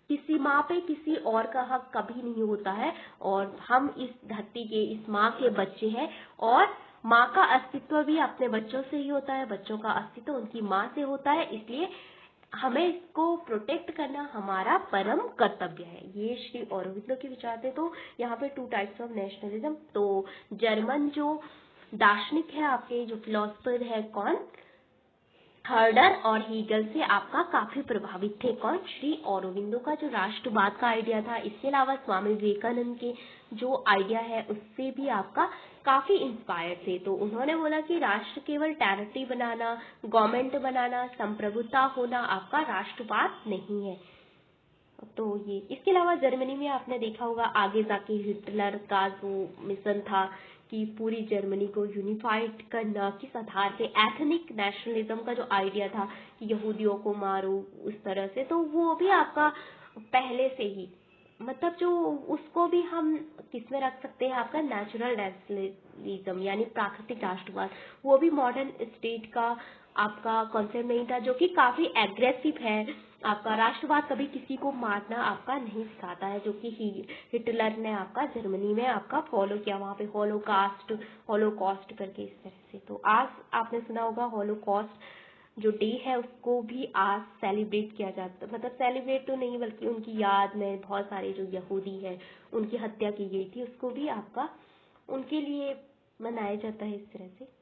किसी माँ पे किसी और का हक कभी नहीं होता है। और हम इस धरती के, इस माँ के बच्चे हैं। और माँ का अस्तित्व भी अपने बच्चों से ही होता है, बच्चों का अस्तित्व उनकी माँ से होता है। इसलिए हमें इसको प्रोटेक्ट करना हमारा परम कर्तव्य है। ये श्री अरबिंदो के विचार थे। तो यहाँ पे टू टाइप्स ऑफ नेशनलिज्म। तो जर्मन जो दार्शनिक है आपके, जो फिलोसफर है कौन? हर्डर और हीगल से आपका काफी प्रभावित थे कौन? श्री अरबिंदो का जो राष्ट्रवाद का आइडिया था। इसके अलावा स्वामी विवेकानंद के जो आइडिया है उससे भी आपका काफी इंस्पायर थे। तो उन्होंने बोला कि राष्ट्र केवल टेरिटरी बनाना, गवर्नमेंट बनाना, संप्रभुता होना आपका राष्ट्रवाद नहीं है। तो ये इसके अलावा जर्मनी में आपने देखा होगा आगे जाके हिटलर का जो मिशन था कि पूरी जर्मनी को यूनिफाइड करना, किस आधार पे, एथनिक नेशनलिज्म का जो आइडिया था कि यहूदियों को मारो उस तरह से। तो वो भी आपका पहले से ही, मतलब जो उसको भी हम किस में रख सकते हैं, आपका नेचुरल नेशनलिज्म यानी प्राकृतिक राष्ट्रवाद। वो भी मॉडर्न स्टेट का आपका कॉन्सेप्ट नहीं था, जो कि काफी एग्रेसिव है। आपका राष्ट्रवाद कभी किसी को मारना आपका नहीं सिखाता है, जो कि हिटलर ने आपका जर्मनी में आपका फॉलो किया। वहां पे होलोकॉस्ट करके इस तरह से। तो आज आपने सुना होगा होलोकॉस्ट जो डे है उसको भी आज सेलिब्रेट किया जाता है। मतलब सेलिब्रेट तो नहीं बल्कि उनकी याद में बहुत सारे जो यहूदी है उनकी हत्या की गई थी, उसको भी आपका उनके लिए मनाया जाता है इस तरह से।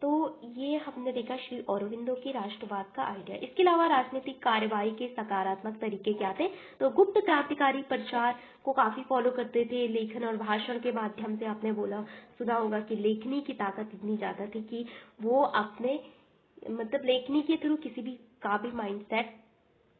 तो ये हमने देखा श्री अरबिंदो की राष्ट्रवाद का आइडिया। इसके अलावा राजनीतिक कार्यवाही के सकारात्मक तरीके क्या थे? तो गुप्त क्रांतिकारी प्रचार को काफी फॉलो करते थे। लेखन और भाषण के माध्यम से आपने सुना होगा कि लेखनी की ताकत इतनी ज्यादा थी कि वो अपने मतलब लेखनी के थ्रू किसी भी का भी माइंडसेट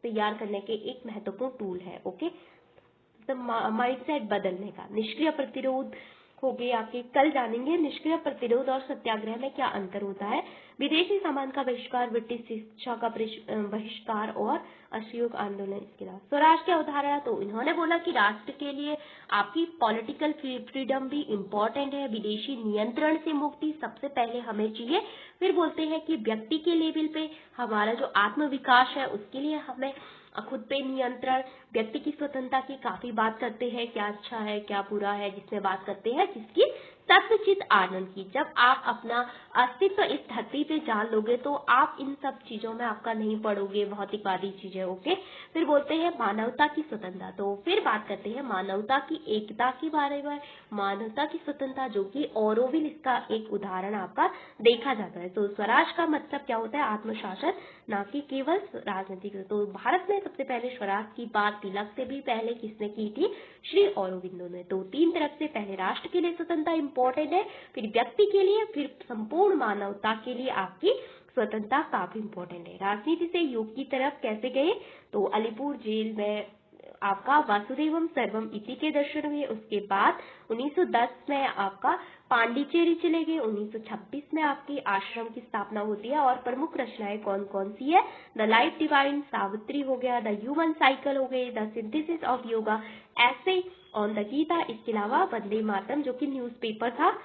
तैयार करने के एक महत्वपूर्ण टूल है। ओके, तो माइंडसेट बदलने का। निष्क्रिय प्रतिरोध हो गए आपके, कल जानेंगे निष्क्रिय प्रतिरोध और सत्याग्रह में क्या अंतर होता है। विदेशी सामान का बहिष्कार, ब्रिटिश शिक्षा का बहिष्कार और असहयोग आंदोलन। इसके अलावा स्वराज की अवधारणा। तो इन्होंने बोला कि राष्ट्र के लिए आपकी पॉलिटिकल फ्रीडम भी इम्पोर्टेंट है। विदेशी नियंत्रण से मुक्ति सबसे पहले हमें चाहिए। फिर बोलते हैं कि व्यक्ति के लेवल पे हमारा जो आत्म विकास है उसके लिए हमें खुद पे नियंत्रण, व्यक्ति की स्वतंत्रता की काफी बात करते हैं, क्या अच्छा है क्या बुरा है, जिसमें बात करते हैं जिसकी सत्यचित आनंद की। जब आप अपना अस्तित्व इस धरती पे जान लोगे तो आप इन सब चीजों में आपका नहीं पड़ोगे, भौतिकवादी चीजें। ओके, फिर बोलते हैं मानवता की स्वतंत्रता। तो फिर बात करते हैं मानवता की एकता के बारे में, मानवता की स्वतंत्रता, जो कि ऑरोविल इसका एक उदाहरण आपका देखा जाता है। तो स्वराज का मतलब क्या होता है? आत्मशासन, ना कि केवल राजनीतिक। तो भारत में सबसे पहले स्वराज की बात तिलक से भी पहले किसने की थी? श्री अरबिंदो ने। तो तीन तरफ से, पहले राष्ट्र के लिए स्वतंत्रता इंपॉर्टेंट है, फिर व्यक्ति के लिए, फिर संपूर्ण मानवता के लिए आपकी स्वतंत्रता काफी इंपॉर्टेंट है। राजनीति से योग की तरफ कैसे गए? तो अलीपुर जेल में आपका वासुदेवम सर्वम इति के दर्शन हुए। उसके बाद 1910 में आपका पांडिचेरी चले गए। 1926 में आपकी आश्रम की स्थापना होती है। और प्रमुख रचनाएं कौन कौन सी है? द लाइफ डिवाइन, सावित्री हो गया, द ह्यूमन साइकिल हो गई, द सिंथेसिस ऑफ योगा, ऐसे ऑन द गीता। इसके अलावा वंदे मातरम जो कि न्यूज़पेपर था।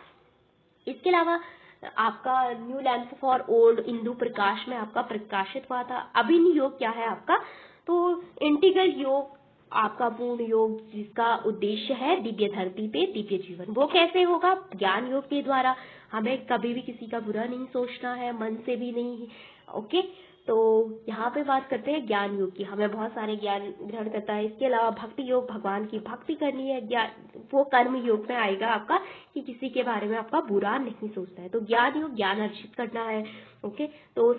इसके अलावा आपका new lamp for old Indu Prakash में आपका प्रकाशित हुआ था। अभिन्न योग क्या है आपका, तो इंटीग्रल योग आपका पूर्ण योग जिसका उद्देश्य है दिव्य धरती पे दिव्य जीवन। वो कैसे होगा, ज्ञान योग के द्वारा। हमें कभी भी किसी का बुरा नहीं सोचना है, मन से भी नहीं। ओके, तो यहाँ पे बात करते हैं ज्ञान योग की। हमें बहुत सारे ज्ञान ग्रहण करता है। इसके अलावा भक्ति योग, भगवान की भक्ति करनी है। ज्ञान वो कर्म योग में आएगा आपका कि किसी के बारे में आपका बुरा नहीं सोचना है। तो ज्ञान योग ज्ञान अर्जित करना है। ओके, तो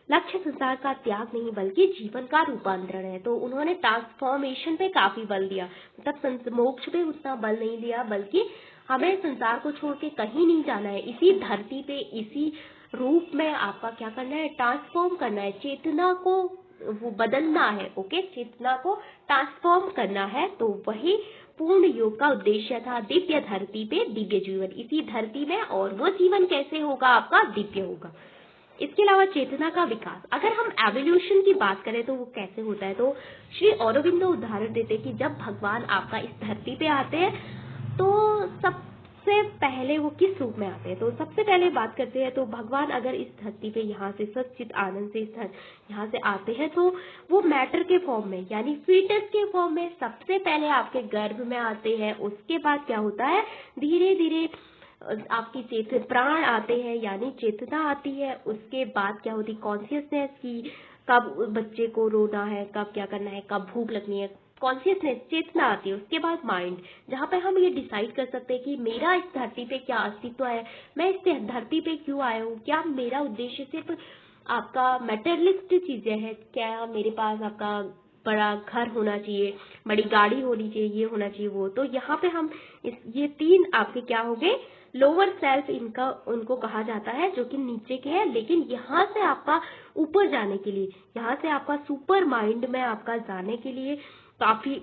लक्ष्य संसार का त्याग नहीं बल्कि जीवन का रूपांतरण है। तो उन्होंने ट्रांसफॉर्मेशन पे काफी बल दिया, मतलब मोक्ष पे उतना बल नहीं दिया, बल्कि हमें संसार को छोड़ के कहीं नहीं जाना है। इसी धरती पे इसी रूप में आपका क्या करना है, ट्रांसफॉर्म करना है, चेतना को वो बदलना है। ओके, चेतना को ट्रांसफॉर्म करना है। तो वही पूर्ण योग का उद्देश्य था, दिव्य धरती पे दिव्य जीवन इसी धरती में। और वो जीवन कैसे होगा आपका, दिव्य होगा। इसके अलावा चेतना का विकास, अगर हम एवोल्यूशन की बात करें तो वो कैसे होता है, तो श्री औरोबिंदो उदाहरण देते हैं कि जब भगवान आपका इस धरती पे आते हैं तो सबसे पहले वो किस रूप में आते हैं। तो सबसे पहले बात करते हैं तो भगवान अगर इस धरती पे यहाँ से सच्चित आनंद से यहाँ से आते हैं तो वो मैटर के फॉर्म में यानी फीटस के फॉर्म में सबसे पहले आपके गर्भ में आते हैं। उसके बाद क्या होता है, धीरे धीरे आपकी प्राण आते हैं यानी चेतना आती है। उसके बाद क्या होती, कॉन्शियसनेस की, कब बच्चे को रोना है, कब क्या करना है, कब भूख लगनी है, कॉन्शियसनेस चेतना आती है। उसके बाद माइंड, जहाँ पे हम ये डिसाइड कर सकते हैं कि मेरा इस धरती पे क्या अस्तित्व है, मैं इस धरती पे क्यों आया हूँ, क्या मेरा उद्देश्य सिर्फ आपका मेटेरियलिस्ट चीजें हैं, क्या मेरे पास आपका बड़ा घर होना चाहिए, बड़ी गाड़ी होनी चाहिए, ये होना चाहिए वो। तो यहाँ पे हम ये तीन आपके क्या हो गए, लोअर सेल्फ इनका उनको कहा जाता है, जो कि नीचे के हैं। लेकिन यहाँ से आपका ऊपर जाने के लिए, यहाँ से आपका सुपर माइंड में आपका जाने के लिए काफी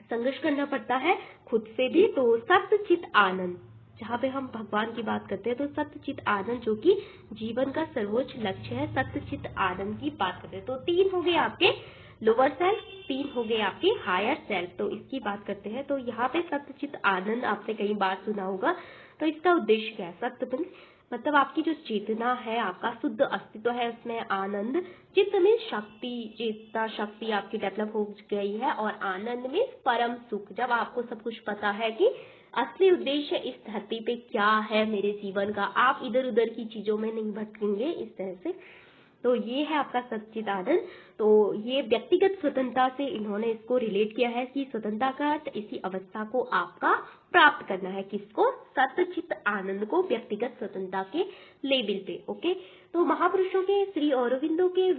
संघर्ष करना पड़ता है खुद से भी। तो सत्यचित आनंद, जहाँ पे हम भगवान की बात करते हैं तो सत्यचित आनंद जो कि जीवन का सर्वोच्च लक्ष्य है, सत्यचित आनंद की बात करते हैं। तो तीन हो गए आपके लोअर सेल्फ, तीन हो गए आपके हायर सेल्फ। तो इसकी बात करते हैं तो यहाँ पे सत्यचित आनंद आपने कई बार सुना होगा। तो इसका उद्देश्य क्या है, सत्य मतलब आपकी जो चेतना है, आपका शुद्ध अस्तित्व है, उसमें आनंद, चित्त में शक्ति, चेतना शक्ति आपकी डेवलप हो गई है, और आनंद में परम सुख, जब आपको सब कुछ पता है कि असली उद्देश्य इस धरती पे क्या है मेरे जीवन का, आप इधर उधर की चीजों में नहीं भटकेंगे इस तरह से। तो ये है आपका सच्चित आनंद। तो ये व्यक्तिगत स्वतंत्रता से इन्होंने इसको रिलेट किया है कि स्वतंत्रता का अर्थ इसी अवस्था को आपका प्राप्त करना है, किसको, सच्चित आनंद को, व्यक्तिगत स्वतंत्रता के लेवल पे। ओके, तो महापुरुषों के श्री औरोबिंदो के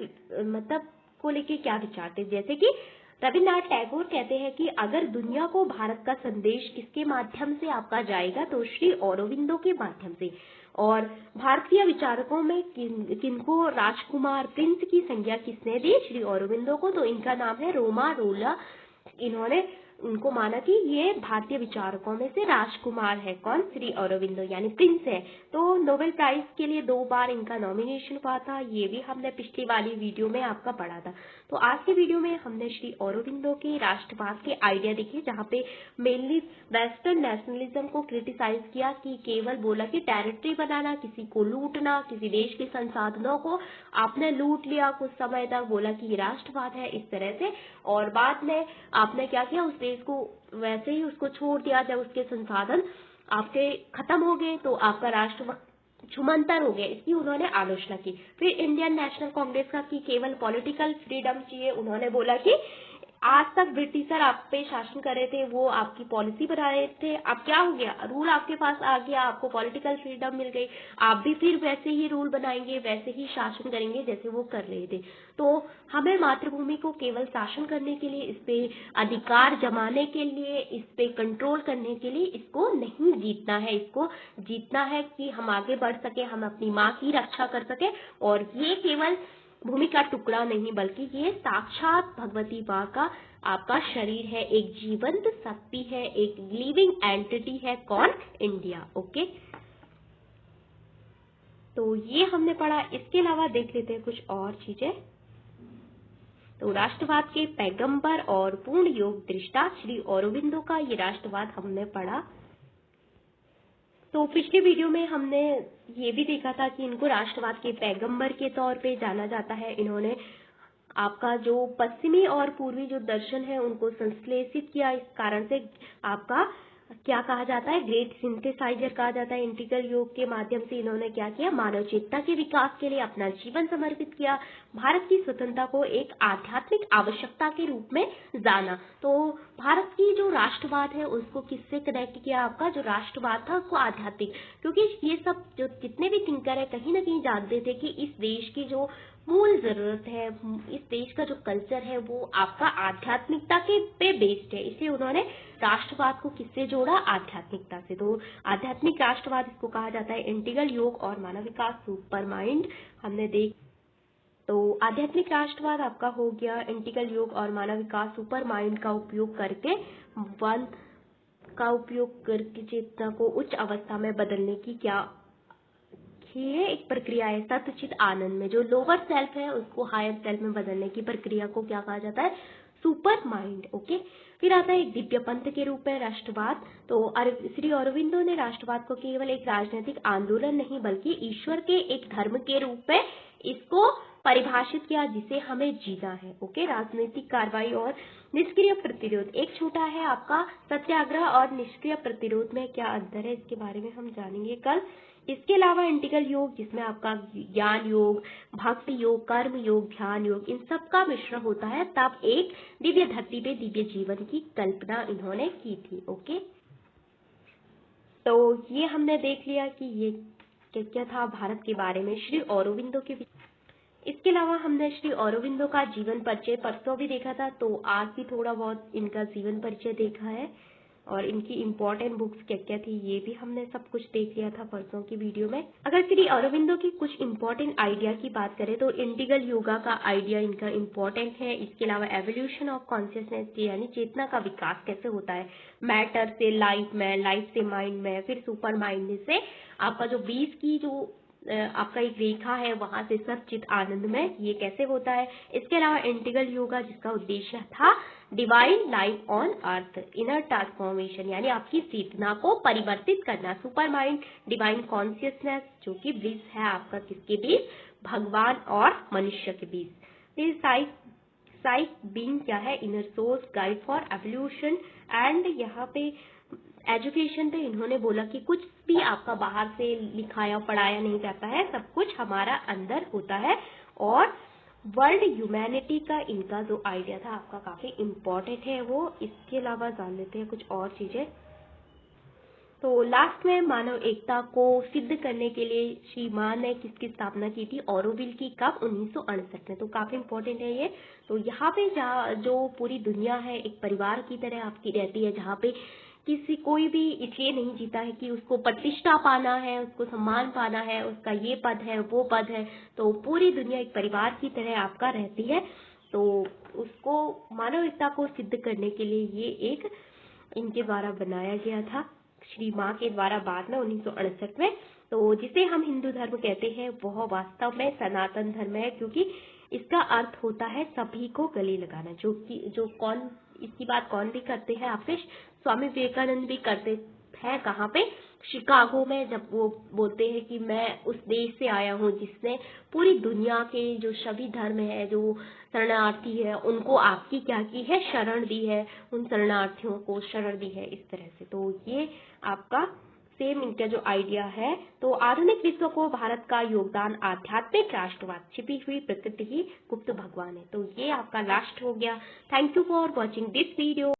मतलब को लेके क्या विचार थे, जैसे कि रविन्द्रनाथ टैगोर कहते हैं कि अगर दुनिया को भारत का संदेश किसके माध्यम से आपका जाएगा तो श्री औरोबिंदो के माध्यम से। और भारतीय विचारकों में किनको राजकुमार प्रिंस की संज्ञा किसने दी, श्री औरोबिंदो को, तो इनका नाम है रोमा रोला। इन्होंने उनको माना कि ये भारतीय विचारकों में से राजकुमार है। कौन, श्री औरोबिंदो यानी प्रिंस है। तो नोबेल प्राइज के लिए 2 बार इनका नॉमिनेशन हुआ था, ये भी हमने पिछली वाली वीडियो में आपका पढ़ा था। तो आज की वीडियो में हमने श्री औरोबिंदो के राष्ट्रवाद के आइडिया देखे, जहाँ पे मेनली वेस्टर्न नेशनलिज्म को क्रिटिसाइज किया कि केवल बोला कि टेरिटरी बनाना, किसी को लूटना, किसी देश के संसाधनों को आपने लूट लिया, कुछ समय तक बोला कि ये राष्ट्रवाद है इस तरह से। और बाद में आपने क्या किया, उस देश को वैसे ही उसको छोड़ दिया, जब उसके संसाधन आपके खत्म हो गए तो आपका राष्ट्र छुमंतर हो गया, इसकी उन्होंने आलोचना की। फिर इंडियन नेशनल कांग्रेस का कि केवल पॉलिटिकल फ्रीडम चाहिए, उन्होंने बोला कि आज तक ब्रिटिशर आप पे शासन कर रहे थे, वो आपकी पॉलिसी बना रहे थे, अब क्या हो गया, रूल आपके पास आ गया, आपको पॉलिटिकल फ्रीडम मिल गई, आप भी फिर वैसे ही रूल बनाएंगे, वैसे ही शासन करेंगे जैसे वो कर रहे थे। तो हमें मातृभूमि को केवल शासन करने के लिए, इस पे अधिकार जमाने के लिए, इस पे कंट्रोल करने के लिए इसको नहीं जीतना है। इसको जीतना है कि हम आगे बढ़ सके, हम अपनी माँ की रक्षा कर सके। और ये केवल भूमि का टुकड़ा नहीं बल्कि ये साक्षात भगवती माँ का आपका शरीर है, एक जीवंत शक्ति है, एक लिविंग एंटिटी है। कौन, इंडिया। ओके, तो ये हमने पढ़ा। इसके अलावा देख लेते हैं कुछ और चीजें। तो राष्ट्रवाद के पैगंबर और पूर्ण योग दृष्टा श्री औरोबिंदो का ये राष्ट्रवाद हमने पढ़ा। तो पिछले वीडियो में हमने ये भी देखा था कि इनको राष्ट्रवाद के पैगंबर के तौर पे जाना जाता है। इन्होंने आपका जो पश्चिमी और पूर्वी जो दर्शन है उनको संश्लेषित किया, इस कारण से आपका क्या कहा जाता है, ग्रेट सिंथेसाइजर कहा जाता है। इंटीग्रल योग के माध्यम से इन्होंने क्या किया, मानव चेतना के विकास के लिए अपना जीवन समर्पित किया। भारत की स्वतंत्रता को एक आध्यात्मिक आवश्यकता के रूप में जाना। तो भारत की जो राष्ट्रवाद है उसको किससे कनेक्ट किया, आपका जो राष्ट्रवाद था उसको आध्यात्मिक, क्योंकि ये सब जो जितने भी थिंकर है कहीं ना कहीं जानते थे कि इस देश की जो मूल जरूरत है, इस देश का जो कल्चर है वो आपका आध्यात्मिकता के पे बेस्ड है। इसलिए उन्होंने राष्ट्रवाद को किससे जोड़ा, आध्यात्मिकता से। तो आध्यात्मिक राष्ट्रवाद इसको कहा जाता है। इंटीग्रल योग और मानव विकास सुपर माइंड हमने देख। तो आध्यात्मिक राष्ट्रवाद आपका हो गया इंटीग्रल योग और मानव विकास सुपर माइंड का उपयोग करके वन का उपयोग करके चेतना को उच्च अवस्था में बदलने की क्या ये एक प्रक्रिया है। सतचित आनंद में जो लोअर सेल्फ है उसको हायर सेल्फ में बदलने की प्रक्रिया को क्या कहा जाता है, सुपर माइंड। ओके, फिर आता है एक दिव्य पंथ के रूप में राष्ट्रवाद। तो श्री अरविंदो ने राष्ट्रवाद को केवल एक राजनीतिक आंदोलन नहीं बल्कि ईश्वर के एक धर्म के रूप में इसको परिभाषित किया जिसे हमें जीना है। ओके, राजनीतिक कार्रवाई और निष्क्रिय प्रतिरोध। एक छोटा है आपका सत्याग्रह और निष्क्रिय प्रतिरोध में क्या अंतर है, इसके बारे में हम जानेंगे कल। इसके अलावा इंटीग्रल योग जिसमें आपका ज्ञान योग, भक्ति योग, कर्म योग, ध्यान योग, इन सब का मिश्रण होता है, तब एक दिव्य धरती पे दिव्य जीवन की कल्पना इन्होंने की थी। ओके, तो ये हमने देख लिया कि ये क्या क्या था भारत के बारे में श्री औरोबिंदो के। इसके अलावा हमने श्री औरोबिंदो का जीवन परिचय परसों भी देखा था, तो आज भी थोड़ा बहुत इनका जीवन परिचय देखा है और इनकी इम्पोर्टेंट बुक्स क्या क्या थी ये भी हमने सब कुछ देख लिया था परसों की वीडियो में। अगर श्री अरविंदो की कुछ इम्पोर्टेंट आइडिया की बात करें तो इंटीग्रल योगा का आइडिया इनका इम्पोर्टेंट है। इसके अलावा एवोल्यूशन ऑफ कॉन्शियसनेस यानी चेतना का विकास कैसे होता है, मैटर से लाइफ में, लाइफ से माइंड में, फिर सुपर माइंड से आपका जो 20 की जो आपका एक रेखा है वहां से सच्चित आनंद में, ये कैसे होता है। इसके अलावा इंटीग्रल योगा जिसका उद्देश्य था divine life on earth, inner transformation यानी आपकी चेतना को परिवर्तित करना। सुपर माइंड डिवाइन कॉन्शियसनेस जो कि ब्रिज है आपका किसके बीच, भगवान और मनुष्य के बीच। फिर साइक बीइंग क्या है, inner source guide for evolution. And यहाँ पे एजुकेशन पे इन्होंने बोला कि कुछ भी आपका बाहर से लिखाया पढ़ाया नहीं जाता है, सब कुछ हमारा अंदर होता है। और वर्ल्ड ह्यूमैनिटी का इनका जो आइडिया था आपका काफी इम्पोर्टेंट है वो। इसके अलावा जान लेते हैं कुछ और चीजें। तो लास्ट में मानव एकता को सिद्ध करने के लिए श्री मान ने किसकी स्थापना की थी, ऑरोविल की, कब, 1968 में। तो काफी इम्पोर्टेंट है ये। तो यहाँ पे जो पूरी दुनिया है एक परिवार की तरह आपकी रहती है, जहाँ पे कोई भी इसलिए नहीं जीता है कि उसको प्रतिष्ठा पाना है, उसको सम्मान पाना है, उसका ये पद है वो पद है। तो पूरी दुनिया एक परिवार की तरह आपका रहती है। तो उसको मानव एकता को सिद्ध करने के लिए ये एक इनके द्वारा बनाया गया था, श्री माँ के द्वारा, बाद में 1968 में। तो जिसे हम हिंदू धर्म कहते हैं वह वास्तव में सनातन धर्म है, क्योंकि इसका अर्थ होता है सभी को गले लगाना। जो कौन इसकी बात कौन भी करते हैं, आपके स्वामी विवेकानंद भी करते हैं। कहाँ पे, शिकागो में, जब वो बोलते हैं कि मैं उस देश से आया हूँ जिसने पूरी दुनिया के जो सभी धर्म है, जो शरणार्थी है, उनको आपकी क्या की है, शरण दी है, उन शरणार्थियों को शरण दी है, इस तरह से। तो ये आपका सेम इनका जो आइडिया है। तो आधुनिक विश्व को भारत का योगदान आध्यात्मिक राष्ट्रवाद, छिपी हुई प्रकृति की गुप्त भगवान है। तो ये आपका लास्ट हो गया। Thank you for watching this video.